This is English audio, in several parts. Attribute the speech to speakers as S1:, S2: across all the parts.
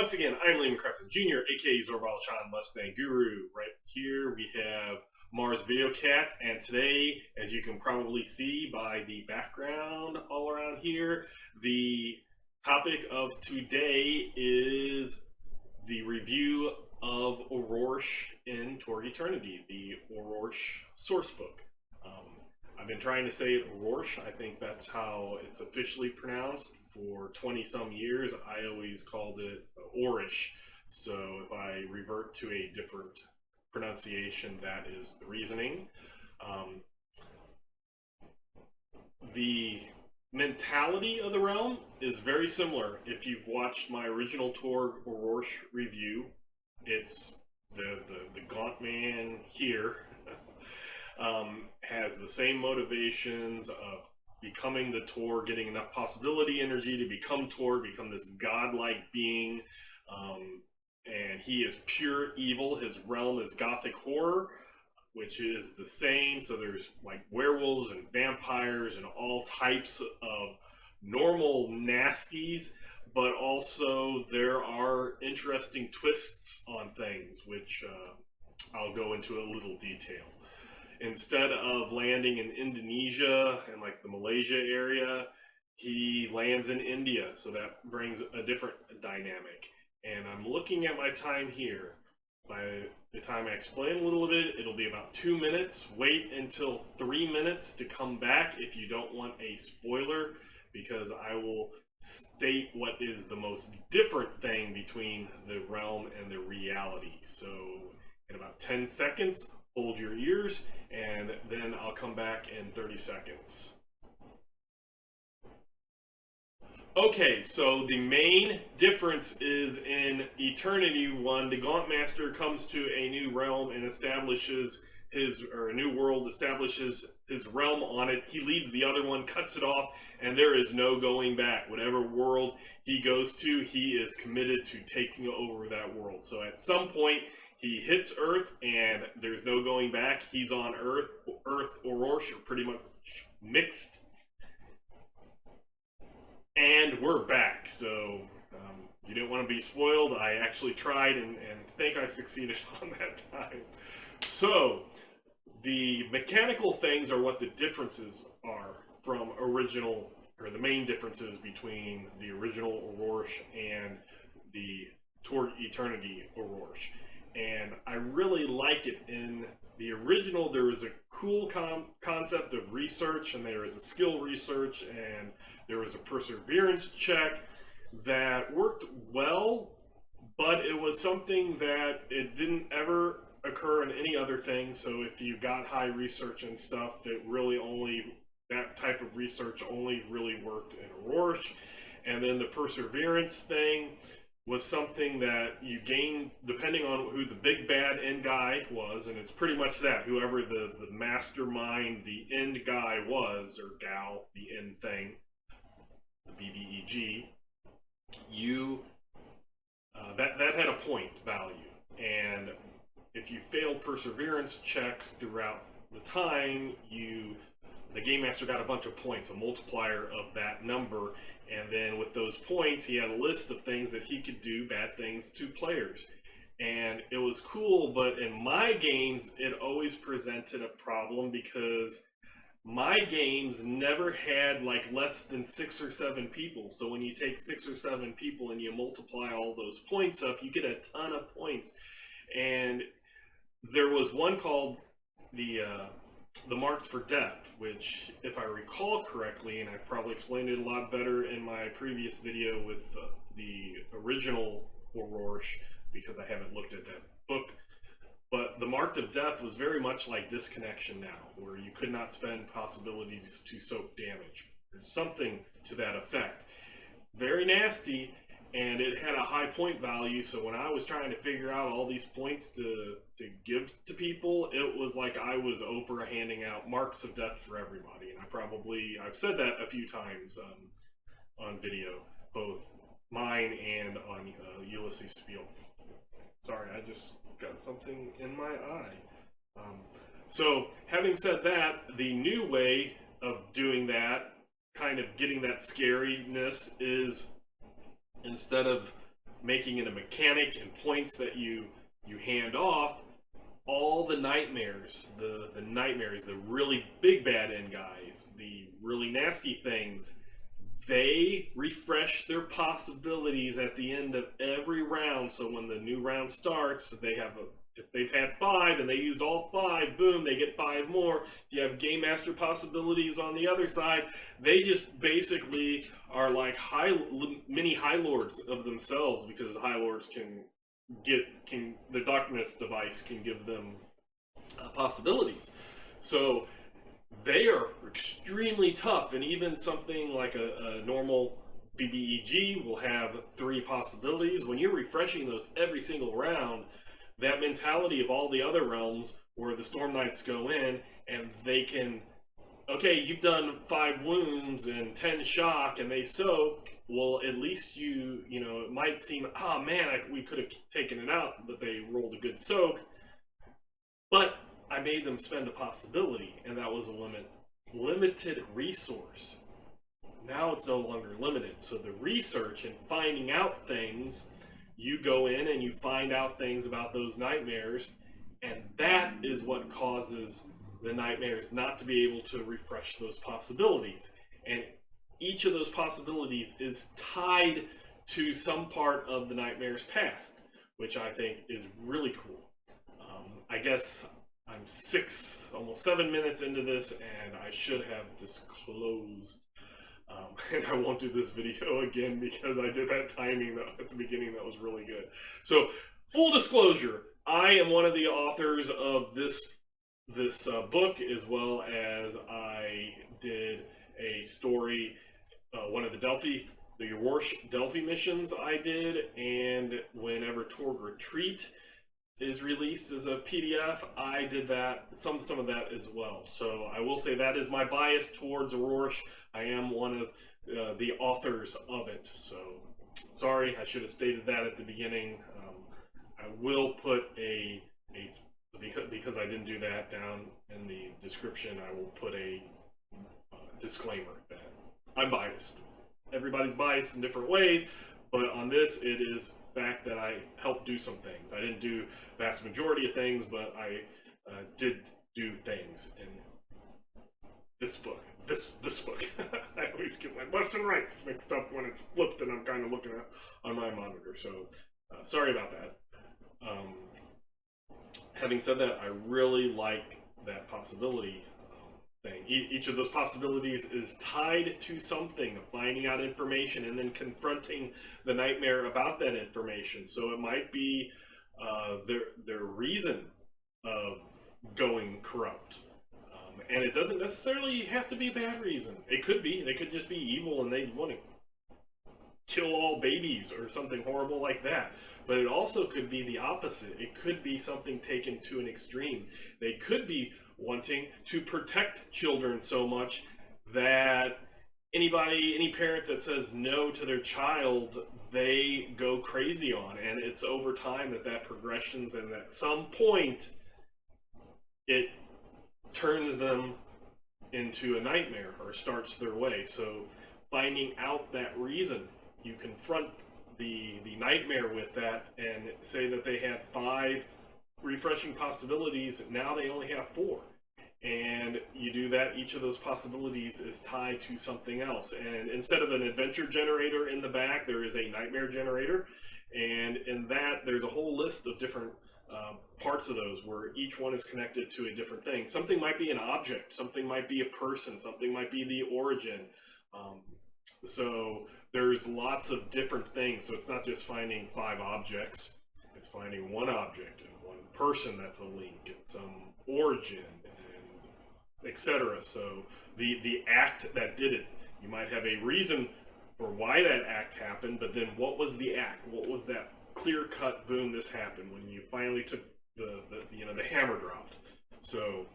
S1: Once again, I'm Liam Crafton Jr., aka Zorbalashan Mustang Guru. Right here we have Mars Video Cat, and today, as you can probably see by the background all around here, the topic of today is the review of Orrorsh in Torg Eternity, the Orrorsh sourcebook. I've been trying to say it Orrorsh. I think that's how it's officially pronounced. For 20 some years, I always called it Orrorsh. So if I revert to a different pronunciation, that is the reasoning. The mentality of the realm is very similar. If you've watched my original Torg Orrorsh review, it's the Gaunt Man here has the same motivations of becoming the Torg, getting enough possibility energy to become Torg, become this godlike being, and he is pure evil. His realm is gothic horror, which is the same. So there's like werewolves and vampires and all types of normal nasties, but also there are interesting twists on things, which I'll go into a little detail. Instead of landing in Indonesia and like the Malaysia area, he lands in India. So that brings a different dynamic. And I'm looking at my time here. By the time I explain a little bit, it'll be about 2 minutes. Wait until 3 minutes to come back if you don't want a spoiler, because I will state what is the most different thing between the realm and the reality. So in about 10 seconds, hold your ears, and then I'll come back in 30 seconds. Okay, so the main difference is in Eternity 1, the Gaunt Master comes to a new realm and establishes a new world, establishes his realm on it. He leaves the other one, cuts it off, and there is no going back. Whatever world he goes to, he is committed to taking over that world. So at some point, he hits Earth, and there's no going back. He's on Earth. Earth, Orrorsh are pretty much mixed. And we're back. So you didn't want to be spoiled. I actually tried and think I succeeded on that time. So the mechanical things are what the differences are from original, or the main differences between the original Orrorsh and the Torg Eternity Orrorsh. And I really like it. In the original, there was a cool concept of research, and there was a skill research, and there was a perseverance check that worked well, but it was something that it didn't ever occur in any other thing. So if you got high research and stuff, that type of research only really worked in Orrorsh. And then the perseverance thing was something that you gained depending on who the big bad end guy was, and it's pretty much that. Whoever the mastermind, the end guy was, or gal, the end thing, the BBEG, that had a point value. And if you failed perseverance checks throughout the time, the Game Master got a bunch of points, a multiplier of that number, and then with those points, he had a list of things that he could do, bad things, to players. And it was cool, but in my games, it always presented a problem because my games never had like less than 6 or 7 people. So when you take 6 or 7 people and you multiply all those points up, you get a ton of points. And there was one called the Marked for Death, which, if I recall correctly, and I probably explained it a lot better in my previous video with the original Orrorsh, because I haven't looked at that book, but the Marked of Death was very much like Disconnection now, where you could not spend possibilities to soak damage. There's something to that effect. Very nasty, and it had a high point value, so when I was trying to figure out all these points to give to people, it was like I was Oprah handing out marks of death for everybody. And I've said that a few times on video, both mine and on Ulysses Spiel. Sorry, I just got something in my eye. So having said that, the new way of doing that, kind of getting that scariness, is instead of making it a mechanic and points that you hand off, all the nightmares, the nightmares, the really big bad end guys, the really nasty things, they refresh their possibilities at the end of every round. So when the new round starts, they have if they've had 5 and they used all 5, boom, they get 5 more. If you have Game Master possibilities on the other side, they just basically are like mini High Lords of themselves, because the High Lords the Darkness device can give them possibilities. So they are extremely tough, and even something like a normal BBEG will have 3 possibilities. When you're refreshing those every single round, that mentality of all the other realms where the Storm Knights go in and they can, okay, you've done 5 wounds and 10 shock and they soak, well, at least you know, it might seem, oh man, we could have taken it out, but they rolled a good soak. But I made them spend a possibility, and that was a limited resource. Now it's no longer limited. So the research and finding out things, you go in and you find out things about those nightmares, and that is what causes the nightmares not to be able to refresh those possibilities. And each of those possibilities is tied to some part of the nightmare's past, which I think is really cool. I guess I'm almost 7 minutes into this, and I should have disclosed. And I won't do this video again because I did that timing at the beginning that was really good. So, full disclosure, I am one of the authors of this book, as well as I did a story, one of the Orrorsh Delphi missions I did, and whenever Torg Retreat is released as a PDF, I did that, some of that as well. So I will say that is my bias towards Orrorsh. I am one of the authors of it. So sorry, I should have stated that at the beginning. I will put because I didn't do that, down in the description, I will put a disclaimer that I'm biased. Everybody's biased in different ways, but on this, it is fact that I helped do some things. I didn't do vast majority of things, but I did do things in this book. This book. I always get my lefts and rights mixed up when it's flipped and I'm kind of looking at on my monitor. So sorry about that. Having said that, I really like that possibility thing. Each of those possibilities is tied to something, finding out information and then confronting the nightmare about that information. So it might be their reason of going corrupt. And it doesn't necessarily have to be a bad reason. It could be. They could just be evil and they want to kill all babies or something horrible like that. But it also could be the opposite. It could be something taken to an extreme. They could be wanting to protect children so much that any parent that says no to their child, they go crazy on. And it's over time that progressions, and at some point it turns them into a nightmare or starts their way. So finding out that reason, you confront the nightmare with that and say that they had 5 refreshing possibilities, now they only have 4. And you do that, each of those possibilities is tied to something else. And instead of an adventure generator in the back, there is a nightmare generator. And in that, there's a whole list of different parts of those where each one is connected to a different thing. Something might be an object, something might be a person, something might be the origin. So there's lots of different things. So it's not just finding 5 objects, it's finding one object and one person that's a link and some origin, and etc. So the act that did it, you might have a reason for why that act happened, but then what was the act? What was that clear cut, boom, this happened when you finally took the hammer dropped. So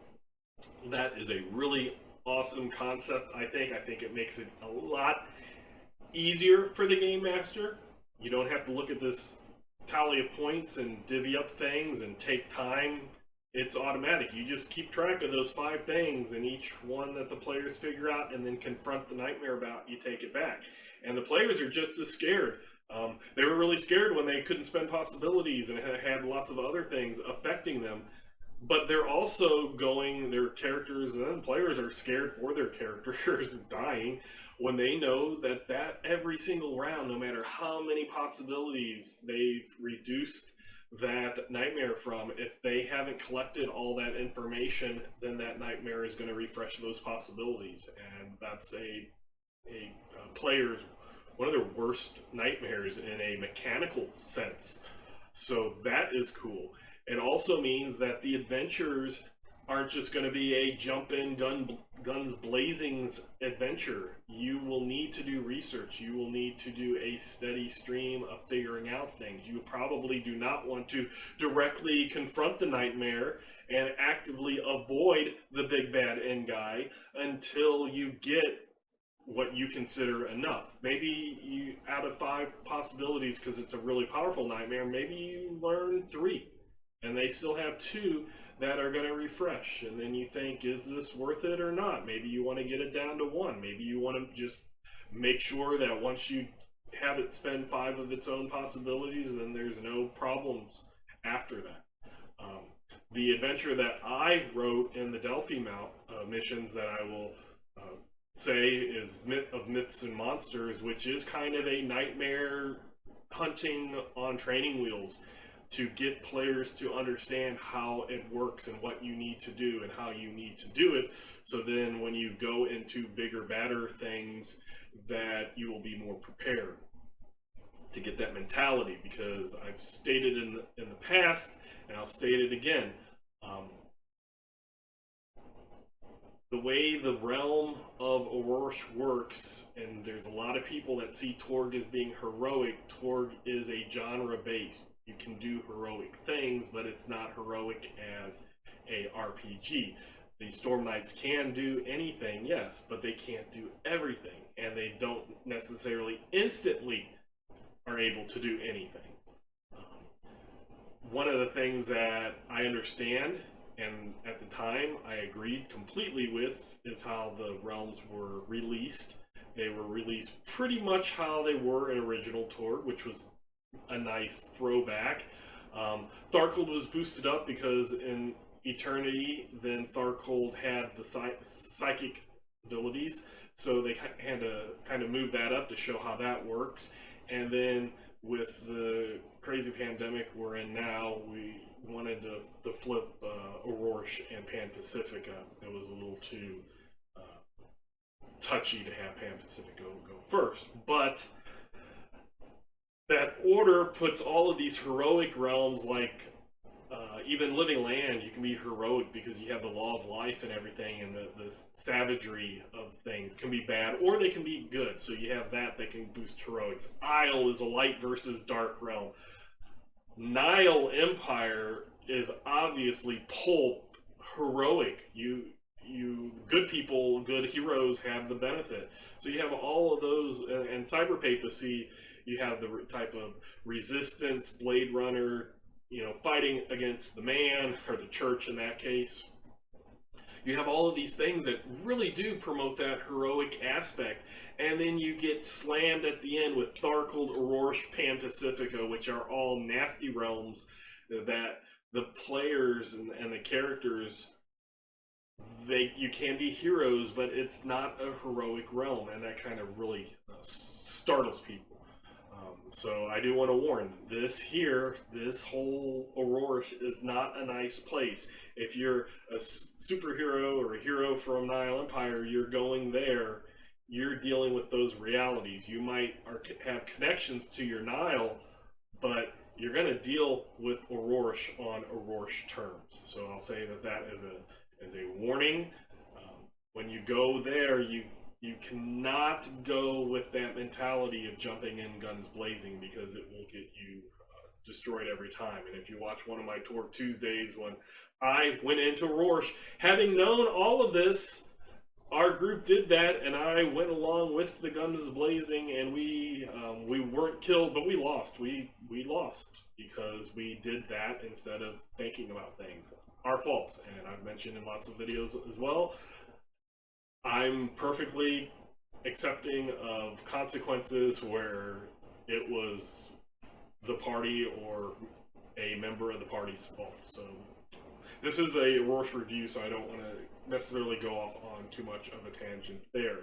S1: that is a really awesome concept. I think it makes it a lot easier for the game master. You don't have to look at this tally of points and divvy up things and take time. It's automatic. You just keep track of those 5 things, and each one that the players figure out and then confront the nightmare about, you take it back. And the players are just as scared They were really scared when they couldn't spend possibilities and had lots of other things affecting them. But they're also going, their characters and players are scared for their characters dying when they know that every single round, no matter how many possibilities they've reduced that nightmare from, if they haven't collected all that information, then that nightmare is going to refresh those possibilities. And that's a player's one of their worst nightmares in a mechanical sense. So that is cool. It also means that the adventures aren't just going to be a jump in, guns blazings adventure. You will need to do research. You will need to do a steady stream of figuring out things. You probably do not want to directly confront the nightmare and actively avoid the big bad end guy until you get what you consider enough. Maybe you, out of 5 possibilities, because it's a really powerful nightmare, maybe you learn 3 and they still have 2 that are going to refresh, and then you think, is this worth it or not? Maybe you want to get it down to 1. Maybe you want to just make sure that once you have it spend 5 of its own possibilities, then there's no problems after that. The adventure that I wrote in the Delphi Mount missions that I will say is Myth of Myths and Monsters, which is kind of a nightmare hunting on training wheels to get players to understand how it works and what you need to do and how you need to do it. So then when you go into bigger, badder things, that you will be more prepared to get that mentality. Because I've stated in the past, and I'll state it again, the way the realm of Orrorsh works, and there's a lot of people that see Torg as being heroic. Torg is a genre based. You can do heroic things, but it's not heroic as a RPG. The Storm Knights can do anything, yes, but they can't do everything, and they don't necessarily instantly are able to do anything. One of the things that I understand, and at the time I agreed completely with, is how the realms were released. They were released pretty much how they were in original Torg, which was a nice throwback. Tharkold was boosted up because in Eternity, then Tharkold had the psychic abilities, so they had to kind of move that up to show how that works. And then with the crazy pandemic we're in now, we wanted to flip Orrorsh and Pan Pacifica. It was a little too touchy to have Pan Pacifica go first, but that order puts all of these heroic realms, like even Living Land, you can be heroic because you have the law of life and everything, and the savagery of things can be bad or they can be good. So you have that can boost heroics. Isle is a light versus dark realm. Nile Empire is obviously pulp heroic. You good people, good heroes have the benefit. So you have all of those, and Cyber Papacy, you have the type of resistance, Blade Runner, fighting against the man, or the church in that case. You have all of these things that really do promote that heroic aspect, and then you get slammed at the end with Tharkold, Orrorsh, Pan Pacifica, which are all nasty realms that the players and the characters, you can be heroes, but it's not a heroic realm, and that kind of really startles people. So I do want to warn, this whole Orrorsh is not a nice place. If you're a superhero or a hero from Nile Empire, you're going there, you're dealing with those realities. You might have connections to your Nile, but you're going to deal with Orrorsh on Orrorsh terms. So I'll say that as a warning. When you go there, you cannot go with that mentality of jumping in guns blazing, because it will get you destroyed every time. And if you watch one of my Torg Tuesdays, when I went into Orrorsh, having known all of this, our group did that, and I went along with the guns blazing, and we weren't killed, but we lost. We lost because we did that instead of thinking about things. Our faults, and I've mentioned in lots of videos as well. I'm perfectly accepting of consequences where it was the party or a member of the party's fault. So this is a Orrorsh review, so I don't want to necessarily go off on too much of a tangent there.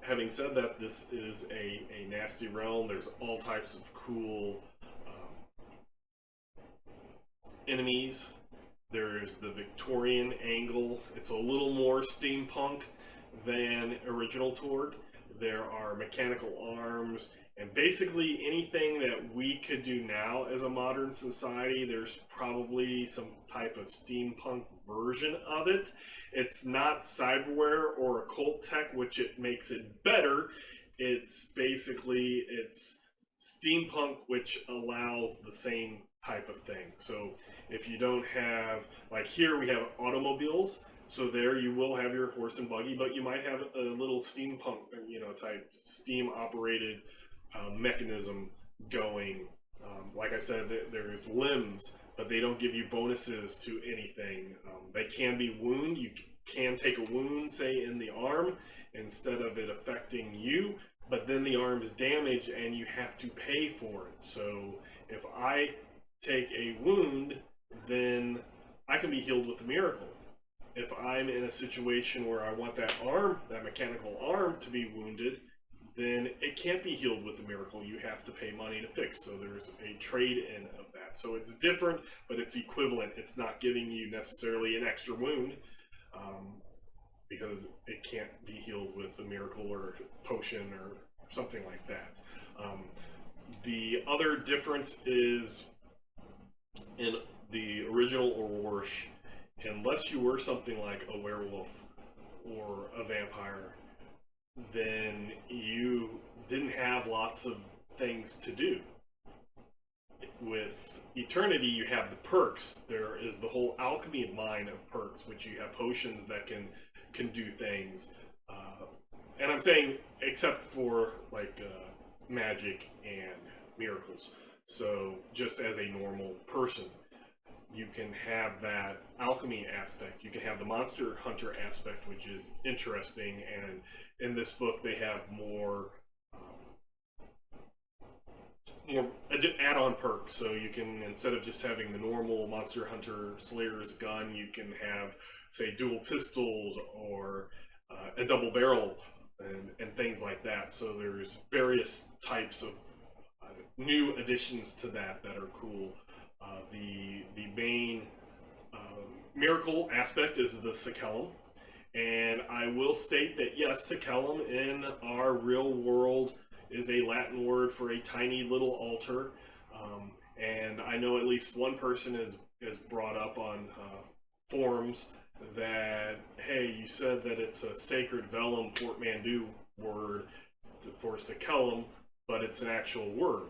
S1: Having said that, this is a nasty realm. There's all types of cool enemies. There's the Victorian angle. It's a little more steampunk than original Torg. There are mechanical arms, and basically anything that we could do now as a modern society, there's probably some type of steampunk version of it. It's not cyberware or occult tech, which it makes it better. It's basically, it's steampunk, which allows the same type of thing. So if you don't have, like here we have automobiles, so there you will have your horse and buggy, but you might have a little steampunk, type steam operated mechanism going. Like I said, there's limbs, but they don't give you bonuses to anything. They can be wound. You can take a wound, say in the arm, instead of it affecting you, but then the arm's damaged and you have to pay for it. So if I take a wound, then I can be healed with a miracle. If I'm in a situation where I want that arm, that mechanical arm, to be wounded, then it can't be healed with a miracle. You have to pay money to fix. So there's a trade-in of that. So it's different, but it's equivalent. It's not giving you necessarily an extra wound, because it can't be healed with a miracle or potion or something like that. The other difference is in the original Orrorsh, unless you were something like a werewolf or a vampire, then you didn't have lots of things to do. With Eternity, you have the perks. There is the whole alchemy line of perks, which you have potions that can do things. And I'm saying except for like magic and miracles. So just as a normal person, you can have that alchemy aspect. You can have the monster hunter aspect, which is interesting. And in this book, they have more add-on perks. So you can, instead of just having the normal monster hunter slayer's gun, you can have, say, dual pistols or a double barrel and things like that. So there's various types of new additions to that are cool. The main miracle aspect is the Sakellum, and I will state that yes, Sakellum in our real world is a Latin word for a tiny little altar, and I know at least one person has brought up on forums that, hey, you said that it's a sacred vellum portmanteau word for Sakellum, but it's an actual word.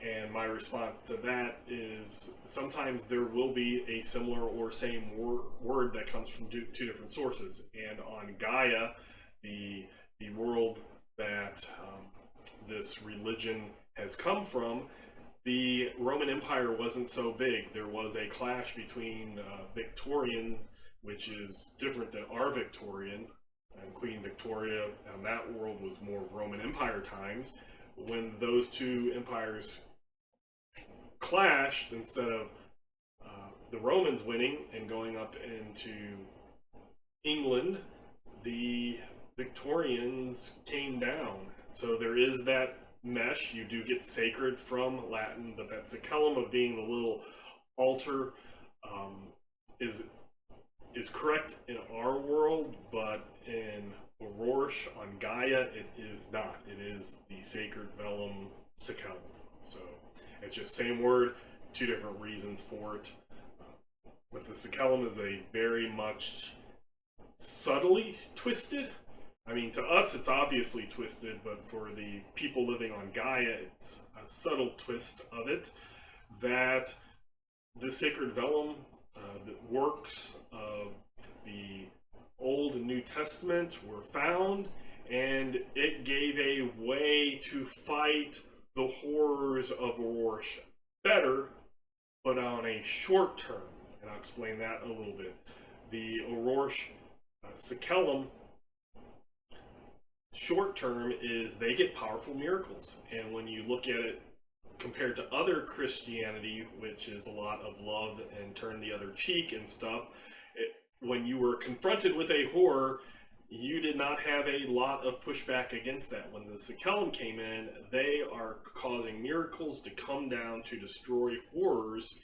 S1: And my response to that is sometimes there will be a similar or same word that comes from two different sources. And on Gaia, the world that this religion has come from, the Roman Empire wasn't so big. There was a clash between Victorian, which is different than our Victorian, and Queen Victoria and that world was more Roman Empire times. When those two empires clashed, instead of the Romans winning and going up into England, the Victorians came down. So there is that mesh. You do get sacred from Latin, but that Sakellum of being the little altar is correct in our world, but in Orrorsh on Gaia, it is not. It is the sacred vellum Sakellum. So it's just same word, two different reasons for it. But the Sakellum is a very much subtly twisted. I mean, to us, it's obviously twisted, but for the people living on Gaia, it's a subtle twist of it. That the sacred vellum, the works of the Old and New Testament were found, and it gave a way to fight the horrors of Orrorsh better, but on a short term. And I'll explain that a little bit. The Orrorsh Sakellum short term is they get powerful miracles. And when you look at it compared to other Christianity, which is a lot of love and turn the other cheek and stuff, when you were confronted with a horror, you did not have a lot of pushback against that. When the Sikellum came in, they are causing miracles to come down to destroy horrors,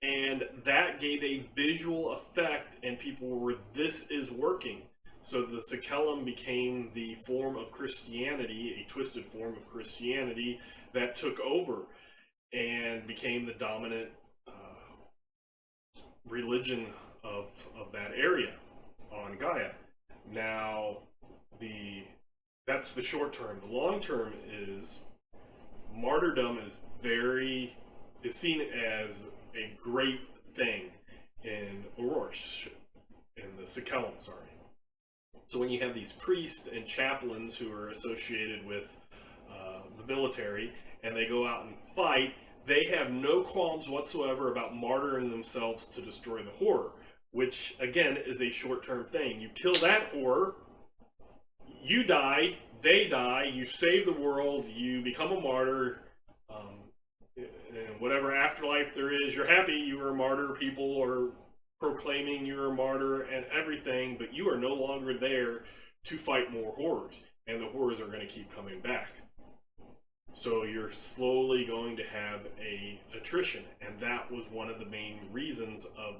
S1: and that gave a visual effect, and people were, this is working. So the Sikellum became the form of Christianity, a twisted form of Christianity that took over and became the dominant religion of that area on Gaia. Now, that's the short term. The long term is martyrdom is seen as a great thing in Orrorsh, in the Sikellum, sorry. So when you have these priests and chaplains who are associated with the military, and they go out and fight, they have no qualms whatsoever about martyring themselves to destroy the horror, which again is a short-term thing. You kill that horror, you die, they die, you save the world, you become a martyr, and whatever afterlife there is, you're happy you were a martyr. People are proclaiming you're a martyr and everything, but you are no longer there to fight more horrors, and the horrors are going to keep coming back. So you're slowly going to have a attrition, and that was one of the main reasons of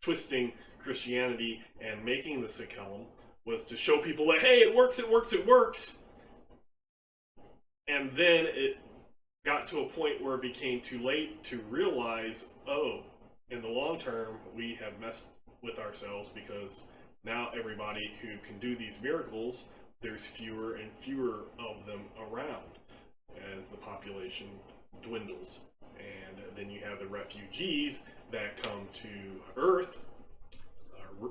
S1: twisting Christianity and making the Sikellum, was to show people that, hey, it works, it works, it works. And then it got to a point where it became too late to realize, oh, in the long term, we have messed with ourselves, because now everybody who can do these miracles, there's fewer and fewer of them around as the population dwindles. And then you have the refugees that come to Earth,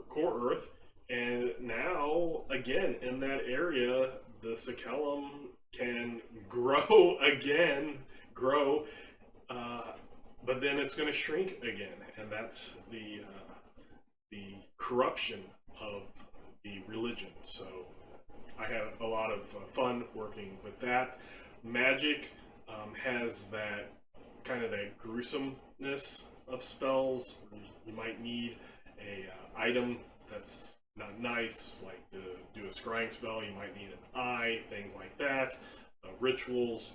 S1: core Earth, and now, again, in that area, the Sikellum can grow again, but then it's going to shrink again, and that's the corruption of the religion. So I had a lot of fun working with that. Magic has that kind of that gruesomeness of spells. You might need a item that's not nice, like to do a scrying spell. You might need an eye, things like that. Rituals.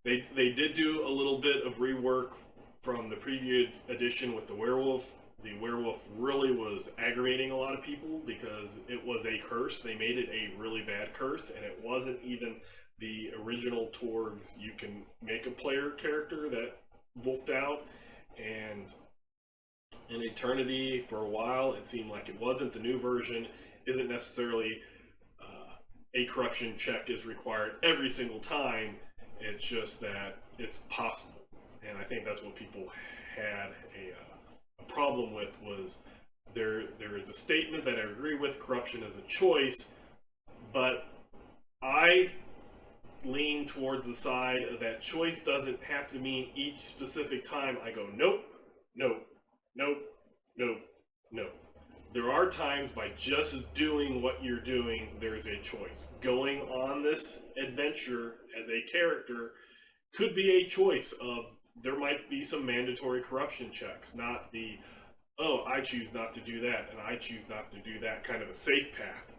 S1: They did do a little bit of rework from the previous edition with the werewolf. The werewolf really was aggravating a lot of people because it was a curse. They made it a really bad curse, and it wasn't even the original Torgs. You can make a player character that wolfed out, and in Eternity, for a while, it seemed like it wasn't. The new version isn't necessarily a corruption check is required every single time. It's just that it's possible, and I think that's what people had a problem with. Was there is a statement that I agree with: corruption is a choice, but I lean towards the side that choice doesn't have to mean each specific time I go nope, nope, nope, nope, nope. There are times by just doing what you're doing, there's a choice. Going on this adventure as a character could be a choice of, there might be some mandatory corruption checks, not the, oh, I choose not to do that, and I choose not to do that, kind of a safe path,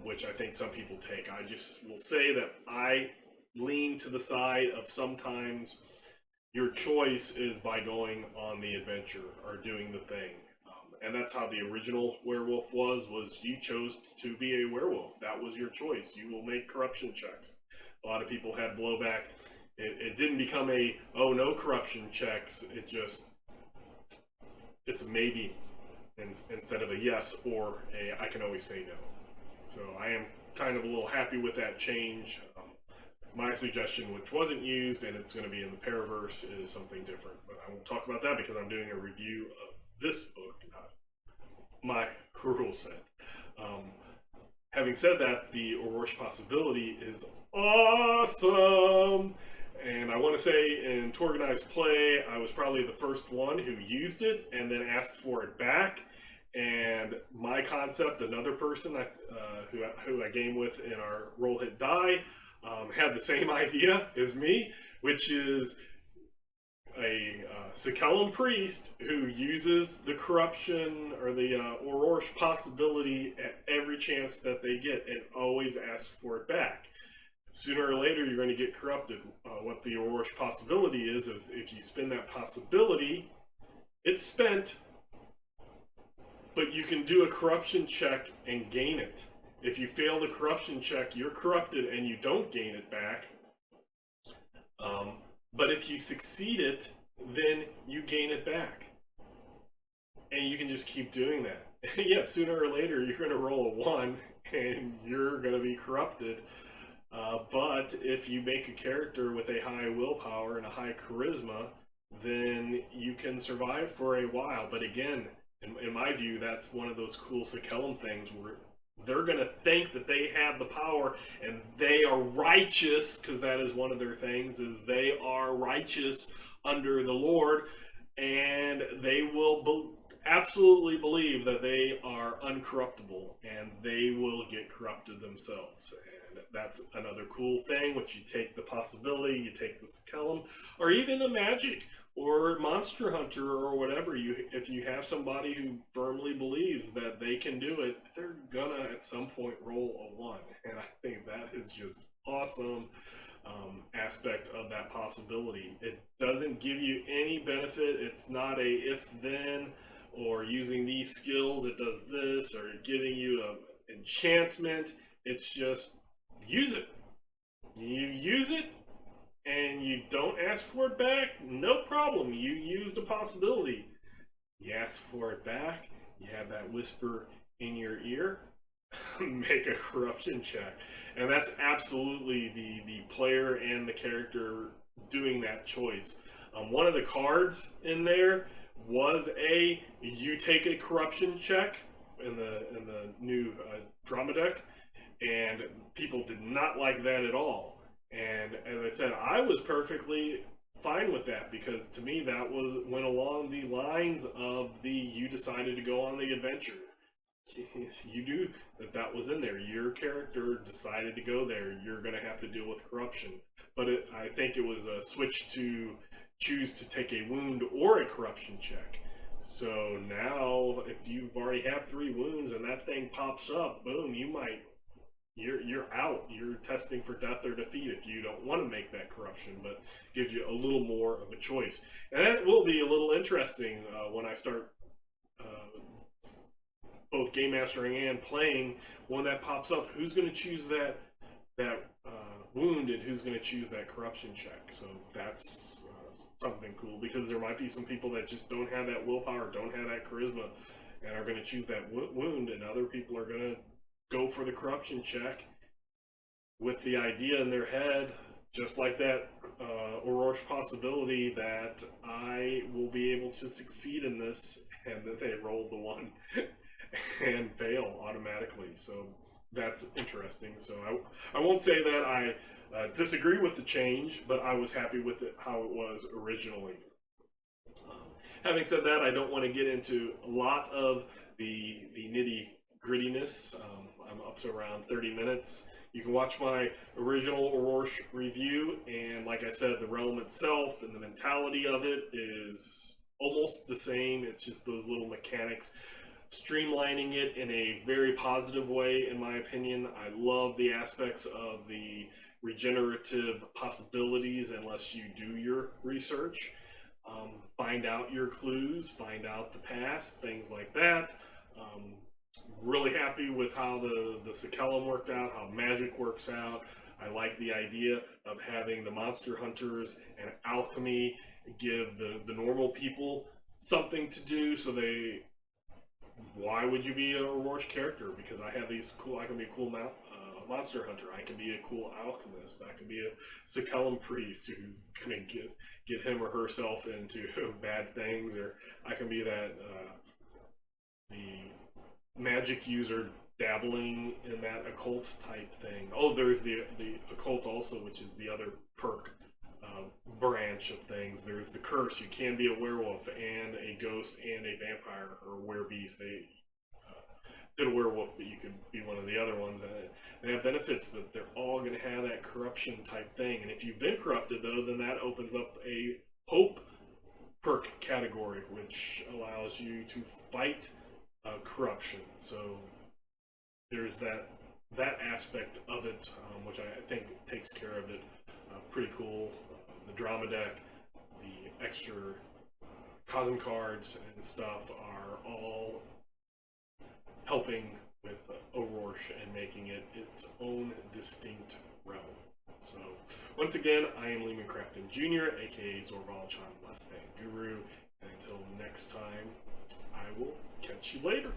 S1: which I think some people take. I just will say that I lean to the side of sometimes your choice is by going on the adventure or doing the thing. And that's how the original werewolf was you chose to be a werewolf. That was your choice. You will make corruption checks. A lot of people had blowback. It didn't become a, oh, no corruption checks. It's a maybe instead of a yes or a I can always say no. So I am kind of a little happy with that change. My suggestion, which wasn't used, and it's going to be in the Paraverse, is something different. But I won't talk about that because I'm doing a review of this book, not my rule set. Having said that, the Orrorsh possibility is awesome! And I want to say, in Torganized Play, I was probably the first one who used it and then asked for it back. And my concept, another person who I game with in our Roll Hit Die, had the same idea as me, which is a Sikellum priest who uses the corruption or the Orrorsh possibility at every chance that they get and always asks for it back. Sooner or later, you're going to get corrupted. What the Orrorsh possibility is if you spend that possibility, it's spent, but you can do a corruption check and gain it. If you fail the corruption check, you're corrupted and you don't gain it back. But if you succeed it, then you gain it back. And you can just keep doing that. Yeah, sooner or later, you're going to roll a 1 and you're going to be corrupted. But if you make a character with a high willpower and a high charisma, then you can survive for a while. But again, in my view, that's one of those cool Sikellum things where they're going to think that they have the power and they are righteous, because that is one of their things, is they are righteous under the Lord, and they will absolutely believe that they are uncorruptible, and they will get corrupted themselves. And that's another cool thing, which you take the possibility, you take the Sikellum, or even a magic or monster hunter or whatever. If you have somebody who firmly believes that they can do it, they're gonna at some point roll a 1, and I think that is just awesome aspect of that possibility. It doesn't give you any benefit. It's not a if then, or using these skills it does this, or giving you an enchantment. It's just use it. You use it and you don't ask for it back, no problem. You used a possibility. You ask for it back, you have that whisper in your ear, make a corruption check. And that's absolutely the player and the character doing that choice. One of the cards in there was you take a corruption check in the new drama deck, and people did not like that at all. And as I said, I was perfectly fine with that, because to me that went along the lines of you decided to go on the adventure. You knew that was in there. Your character decided to go there. You're going to have to deal with corruption. But I think it was a switch to choose to take a wound or a corruption check. So now, if you've already have 3 wounds and that thing pops up, boom, you're out. You're testing for death or defeat if you don't want to make that corruption, but gives you a little more of a choice. And that will be a little interesting when I start both game mastering and playing. When that pops up, who's going to choose that wound and who's going to choose that corruption check? So that's something cool, because there might be some people that just don't have that willpower, don't have that charisma, and are going to choose that wound, and other people are going to go for the corruption check with the idea in their head, just like that Orrorsh possibility, that I will be able to succeed in this, and then they roll the 1 and fail automatically. So that's interesting. So I won't say that I disagree with the change, but I was happy with it how it was originally. Having said that, I don't want to get into a lot of the nitty grittiness. I'm up to around 30 minutes. You can watch my original Orrorsh review, and like I said, the realm itself and the mentality of it is almost the same. It's just those little mechanics, streamlining it in a very positive way, in my opinion. I love the aspects of the regenerative possibilities, unless you do your research. Find out your clues, find out the past, things like that. Really happy with how the Sikellum worked out, how magic works out. I like the idea of having the monster hunters and alchemy give the normal people something to do. So why would you be a Orrorsh character? Because I have these cool, I can be a cool monster hunter, I can be a cool alchemist, I can be a Sikellum priest who's gonna get him or herself into bad things, or I can be that the magic user dabbling in that occult type thing. Oh, there's the occult also, which is the other perk branch of things. There's the curse. You can be a werewolf and a ghost and a vampire or werebeast. did a werewolf, but you could be one of the other ones. And they have benefits, but they're all going to have that corruption type thing. And if you've been corrupted, though, then that opens up a hope perk category, which allows you to fight corruption. So there's that aspect of it, which I think takes care of it. Pretty cool. The drama deck, the extra cosm cards and stuff are all helping with Orrorsh and making it its own distinct realm. So, once again, I am Lehman Crafton Jr., aka Zorbalchan Less Than Guru, and until next time, I will catch you later.